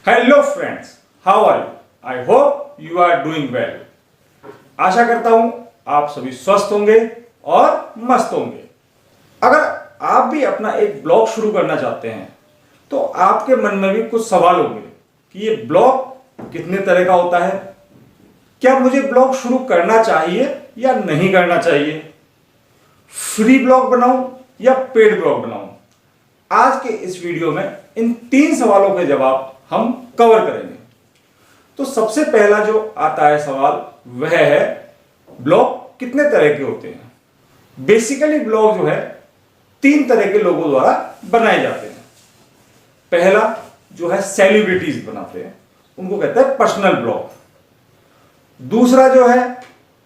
Hello friends, how are you? I hope you are doing well. आशा करता हूं आप सभी स्वस्थ होंगे और मस्त होंगे। अगर आप भी अपना एक ब्लॉग शुरू करना चाहते हैं तो आपके मन में भी कुछ सवाल होंगे कि ये ब्लॉग कितने तरह का होता है, क्या मुझे ब्लॉग शुरू करना चाहिए या नहीं करना चाहिए, फ्री ब्लॉग बनाऊं या पेड ब्लॉग बनाऊं। आज के इस वीडियो में इन 3 सवालों के जवाब हम कवर करेंगे। तो सबसे पहला जो आता है सवाल वह है, ब्लॉग कितने तरह के होते हैं। बेसिकली ब्लॉग जो है 3 तरह के लोगों द्वारा बनाए जाते हैं। पहला जो है सेलिब्रिटीज बनाते हैं, उनको कहते हैं पर्सनल ब्लॉग। दूसरा जो है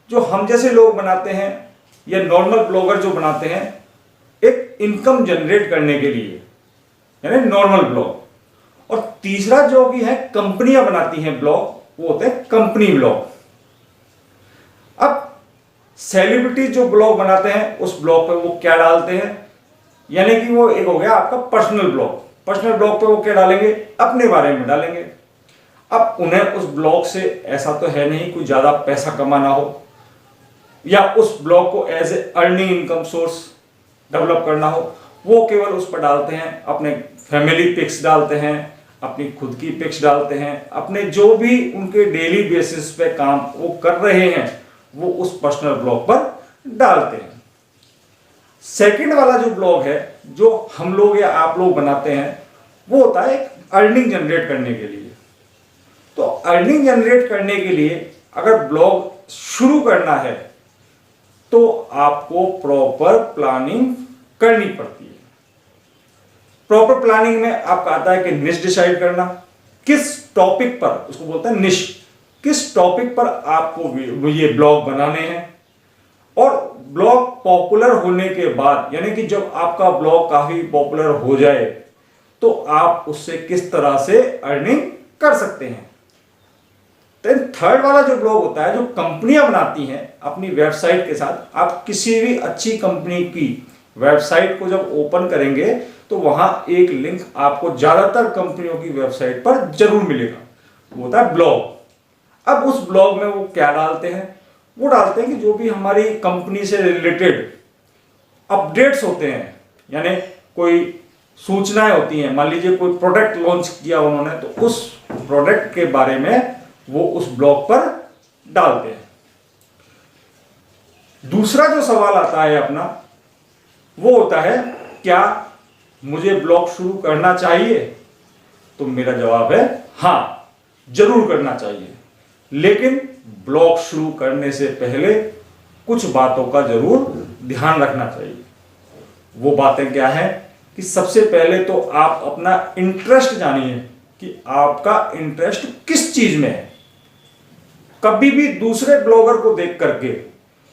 जो हम जैसे लोग बनाते हैं या नॉर्मल ब्लॉगर जो बनाते हैं एक इनकम जनरेट करने के लिए, यानी नॉर्मल ब्लॉग। और तीसरा जो भी है कंपनियां बनाती हैं ब्लॉग, वो होते हैं कंपनी ब्लॉग। अब सेलिब्रिटी जो ब्लॉग बनाते हैं उस ब्लॉग पे वो क्या डालते हैं, यानी कि वो एक हो गया आपका पर्सनल ब्लॉग। पर्सनल ब्लॉग पे वो क्या डालेंगे, अपने बारे में डालेंगे। अब उन्हें उस ब्लॉग से ऐसा तो है नहीं कोई ज्यादा पैसा कमाना हो या उस ब्लॉग को as a earning income source develop करना हो, वो केवल उस पर डालते हैं, अपने फैमिली पिक्स डालते हैं, अपनी खुद की पिक्स डालते हैं, अपने जो भी उनके डेली बेसिस पे काम वो कर रहे हैं वो उस पर्सनल ब्लॉग पर डालते हैं। सेकंड वाला जो ब्लॉग है जो हम लोग या आप लोग बनाते हैं वो होता है एक अर्निंग जनरेट करने के लिए। तो अर्निंग जनरेट करने के लिए अगर ब्लॉग शुरू करना है तो आपको प्रॉपर प्लानिंग करनी पड़ती है। प्रॉपर प्लानिंग में आपका आता है कि निश डिसाइड करना, किस टॉपिक पर, उसको बोलते हैं निश, किस टॉपिक पर आपको ये ब्लॉग बनाने हैं। और ब्लॉग पॉपुलर होने के बाद, यानी कि जब आपका ब्लॉग काफी पॉपुलर हो जाए तो आप उससे किस तरह से अर्निंग कर सकते हैं। थर्ड वाला जो ब्लॉग होता है जो कंपनियां बनाती हैं अपनी वेबसाइट के साथ। आप किसी भी अच्छी कंपनी की वेबसाइट को जब ओपन करेंगे तो वहां एक लिंक आपको ज्यादातर कंपनियों की वेबसाइट पर जरूर मिलेगा, वो होता है ब्लॉग। अब उस ब्लॉग में वो क्या डालते हैं, वो डालते हैं कि जो भी हमारी कंपनी से रिलेटेड अपडेट्स होते हैं, यानी कोई सूचनाएं होती हैं। मान लीजिए कोई प्रोडक्ट लॉन्च किया उन्होंने तो उस प्रोडक्ट के बारे में वो उस ब्लॉग पर डालते हैं। दूसरा जो सवाल आता है अपना वो होता है, क्या मुझे ब्लॉग शुरू करना चाहिए? तो मेरा जवाब है हां, जरूर करना चाहिए। लेकिन ब्लॉग शुरू करने से पहले कुछ बातों का जरूर ध्यान रखना चाहिए। वो बातें क्या है कि सबसे पहले तो आप अपना इंटरेस्ट जानिए कि आपका इंटरेस्ट किस चीज में है। कभी भी दूसरे ब्लॉगर को देख करके,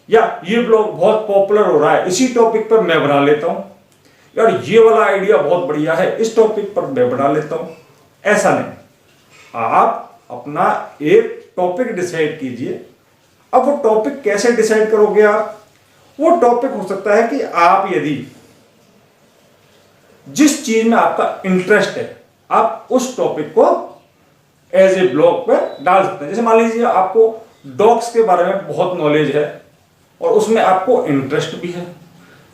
या ये ब्लॉग बहुत पॉपुलर हो रहा है इसी टॉपिक पर मैं बना लेता हूं, यार ये वाला आइडिया बहुत बढ़िया है इस टॉपिक पर मैं बना लेता हूं, ऐसा नहीं। आप अपना एक टॉपिक डिसाइड कीजिए। अब वो टॉपिक कैसे डिसाइड करोगे आप? वो टॉपिक हो सकता है कि आप यदि जिस चीज में आपका इंटरेस्ट है आप उस टॉपिक को एज ए ब्लॉग पे डाल सकते हैं। जैसे मान लीजिए आपको डॉग्स के बारे में बहुत नॉलेज है और उसमें आपको इंटरेस्ट भी है,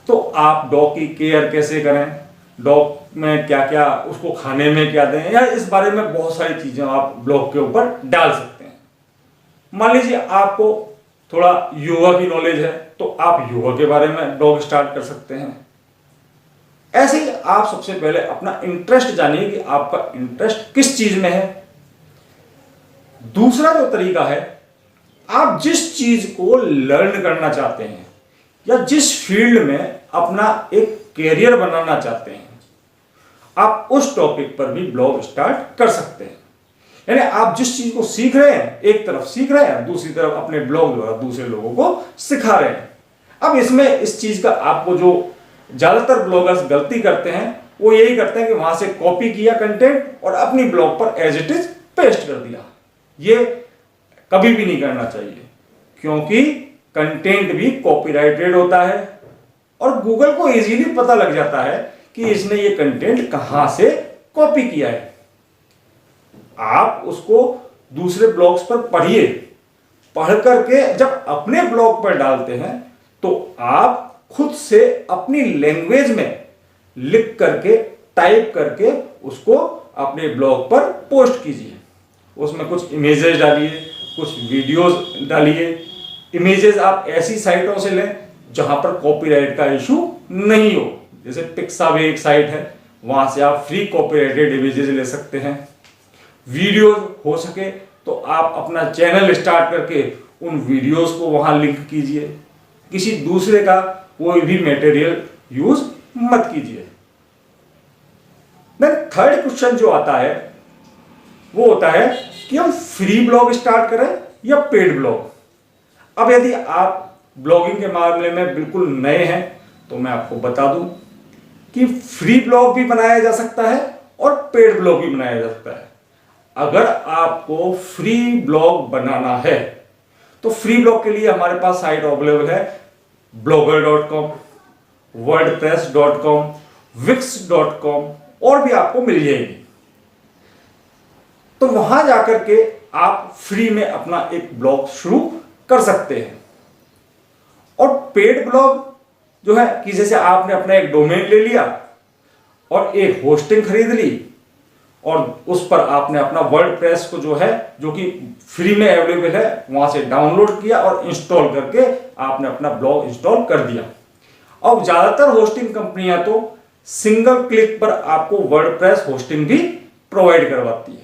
तो आप डॉग की केयर कैसे करें, डॉग में क्या क्या उसको खाने में क्या दें, या इस बारे में बहुत सारी चीजें आप ब्लॉग के ऊपर डाल सकते हैं। मान लीजिए आपको थोड़ा योगा की नॉलेज है तो आप योगा के बारे में ब्लॉग स्टार्ट कर सकते हैं। ऐसे ही आप सबसे पहले अपना इंटरेस्ट जानिए कि आपका इंटरेस्ट किस चीज में है। दूसरा जो तरीका है, आप जिस चीज को लर्न करना चाहते हैं या जिस फील्ड में अपना एक कैरियर बनाना चाहते हैं, आप उस टॉपिक पर भी ब्लॉग स्टार्ट कर सकते हैं। यानी आप जिस चीज को सीख रहे हैं, एक तरफ सीख रहे हैं, दूसरी तरफ अपने ब्लॉग द्वारा दूसरे लोगों को सिखा रहे हैं। अब इसमें इस चीज का आपको जो ज्यादातर ब्लॉगर्स गलती करते हैं वो यही करते हैं कि वहां से कॉपी किया कंटेंट और अपनी ब्लॉग पर एज इट इज पेस्ट कर दिया। ये कभी भी नहीं करना चाहिए, क्योंकि कंटेंट भी कॉपीराइटेड होता है और गूगल को इजीली पता लग जाता है कि इसने ये कंटेंट कहां से कॉपी किया है। आप उसको दूसरे ब्लॉग्स पर पढ़िए। पढ़ करके जब अपने ब्लॉग पर डालते हैं तो आप खुद से अपनी लैंग्वेज में लिख करके, टाइप करके उसको अपने ब्लॉग पर पोस्ट कीजिए। उसमें कुछ इमेजेस डालिए, कुछ वीडियोस डालिए। इमेजेस आप ऐसी साइटों से लें जहां पर कॉपीराइट का इशू नहीं हो, जैसे पिक्सावे एक साइट है, वहां से आप फ्री कॉपीराइटेड इमेजेस ले सकते हैं। वीडियोस हो सके तो आप अपना चैनल स्टार्ट करके उन वीडियोस को वहां लिंक कीजिए। किसी दूसरे का कोई भी मटेरियल यूज मत कीजिए। देन थर्ड क्वेश्चन जो आता है वो होता है कि हम फ्री ब्लॉग स्टार्ट करें या पेड ब्लॉग। अब यदि आप ब्लॉगिंग के मामले में बिल्कुल नए हैं तो मैं आपको बता दूं कि फ्री ब्लॉग भी बनाया जा सकता है और पेड ब्लॉग भी बनाया जा सकता है। अगर आपको फ्री ब्लॉग बनाना है तो फ्री ब्लॉग के लिए हमारे पास साइट अवेलेबल है blogger.com, wordpress.com, wix.com और भी आपको मिल जाएगी। तो वहां जाकर के आप फ्री में अपना एक ब्लॉग शुरू कर सकते हैं। और पेड ब्लॉग जो है कि जैसे आपने अपना एक डोमेन ले लिया और एक होस्टिंग खरीद ली और उस पर आपने अपना वर्डप्रेस को जो है, जो कि फ्री में अवेलेबल है, वहां से डाउनलोड किया और इंस्टॉल करके आपने अपना ब्लॉग इंस्टॉल कर दिया। अब ज्यादातर होस्टिंग कंपनियां तो सिंगल क्लिक पर आपको वर्डप्रेस होस्टिंग भी प्रोवाइड करवाती है।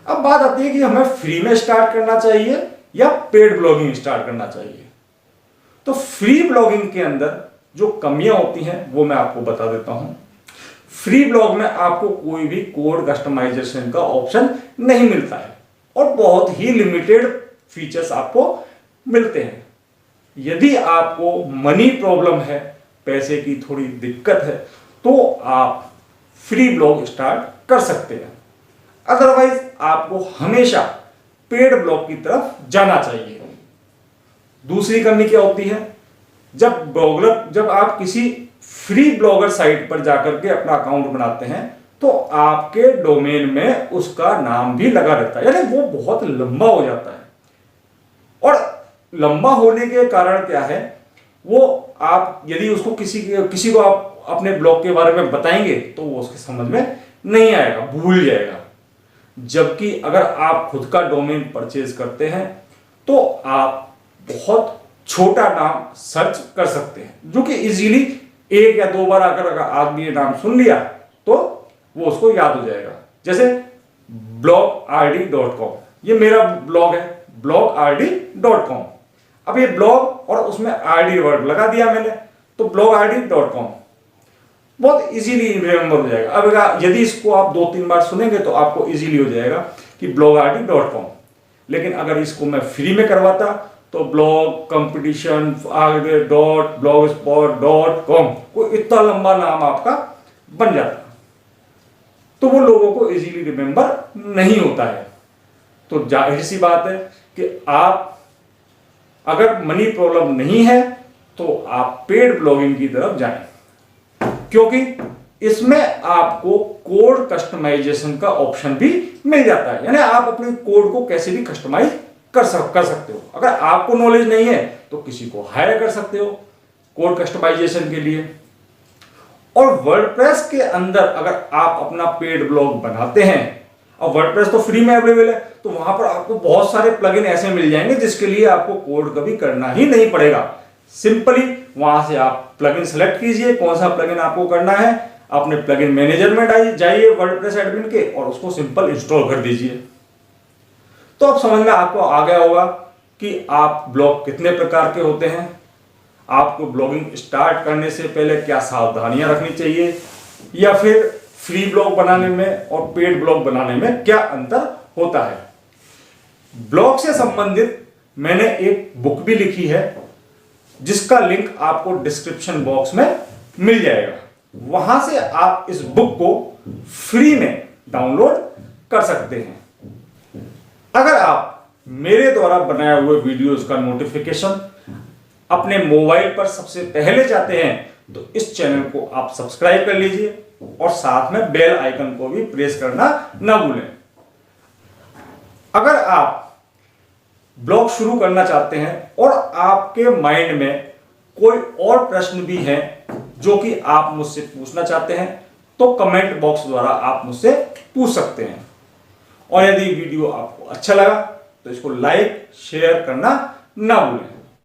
अब बात आती है कि हमें फ्री में स्टार्ट करना चाहिए या पेड ब्लॉगिंग स्टार्ट करना चाहिए। तो फ्री ब्लॉगिंग के अंदर जो कमियां होती हैं वो मैं आपको बता देता हूं। फ्री ब्लॉग में आपको कोई भी कोड कस्टमाइजेशन का ऑप्शन नहीं मिलता है और बहुत ही लिमिटेड फीचर्स आपको मिलते हैं। यदि आपको मनी प्रॉब्लम है, पैसे की थोड़ी दिक्कत है, तो आप फ्री ब्लॉग स्टार्ट कर सकते हैं। अदरवाइज आपको हमेशा पेड ब्लॉग की तरफ जाना चाहिए। दूसरी कमी क्या होती है, जब आप किसी फ्री ब्लॉगर साइट पर जाकर के अपना अकाउंट बनाते हैं तो आपके डोमेन में उसका नाम भी लगा रहता है, यानी वो बहुत लंबा हो जाता है। और लंबा होने के कारण क्या है, वो आप यदि उसको किसी को आप अपने ब्लॉग के बारे में बताएंगे तो वो उसके समझ में नहीं आएगा, भूल जाएगा। जबकि अगर आप खुद का डोमेन परचेज करते हैं तो आप बहुत छोटा नाम सर्च कर सकते हैं, जो कि इजीली एक या दो बार अगर आदमी ने नाम सुन लिया तो वो उसको याद हो जाएगा। जैसे blogRD.com, ये मेरा ब्लॉग है blogRD.com। अब ये ब्लॉग और उसमें RD वर्ड लगा दिया मैंने, तो blogRD.com बहुत इजीली रिमेंबर हो जाएगा। अब यदि इसको आप 2-3 बार सुनेंगे तो आपको इजीली हो जाएगा कि blogRD.com। लेकिन अगर इसको मैं फ्री में करवाता तो ब्लॉग कंपटीशन .blogspot.com कोई इतना लंबा नाम आपका बन जाता, तो वो लोगों को इजीली रिमेंबर नहीं होता है। तो जाहिर सी बात है कि आप अगर मनी प्रॉब्लम नहीं है तो आप पेड ब्लॉगिंग की तरफ जाएं, क्योंकि इसमें आपको कोड कस्टमाइजेशन का ऑप्शन भी मिल जाता है। यानी आप अपने कोड को कैसे भी कस्टमाइज कर सकते हो। अगर आपको नॉलेज नहीं है तो किसी को हायर कर सकते हो कोड कस्टमाइजेशन के लिए। और वर्डप्रेस के अंदर अगर आप अपना पेड ब्लॉग बनाते हैं, और वर्डप्रेस तो फ्री में अवेलेबल है, तो वहां पर आपको बहुत सारे प्लगइन ऐसे मिल जाएंगे जिसके लिए आपको कोड कभी करना ही नहीं पड़ेगा। सिंपली वहां से आप प्लगइन सेलेक्ट कीजिए, कौन सा प्लगइन आपको करना है, अपने प्लगइन मैनेजर में जाइए वर्डप्रेस एडमिन के और उसको सिंपल इंस्टॉल कर दीजिए। तो अब समझ में आपको आ गया होगा कि आप ब्लॉग कितने प्रकार के होते हैं, आपको ब्लॉगिंग स्टार्ट करने से पहले क्या सावधानियां रखनी चाहिए, या फिर फ्री ब्लॉग बनाने में और पेड ब्लॉग बनाने में क्या अंतर होता है। ब्लॉग से संबंधित मैंने एक बुक भी लिखी है जिसका लिंक आपको डिस्क्रिप्शन बॉक्स में मिल जाएगा। वहां से आप इस बुक को फ्री में डाउनलोड कर सकते हैं। अगर आप मेरे द्वारा बनाए हुए वीडियोस का नोटिफिकेशन अपने मोबाइल पर सबसे पहले चाहते हैं तो इस चैनल को आप सब्सक्राइब कर लीजिए और साथ में बेल आइकन को भी प्रेस करना ना भूलें। अगर आप ब्लॉग शुरू करना चाहते हैं और आपके माइंड में कोई और प्रश्न भी है जो कि आप मुझसे पूछना चाहते हैं, तो कमेंट बॉक्स द्वारा आप मुझसे पूछ सकते हैं। और यदि वीडियो आपको अच्छा लगा तो इसको लाइक शेयर करना ना भूलें।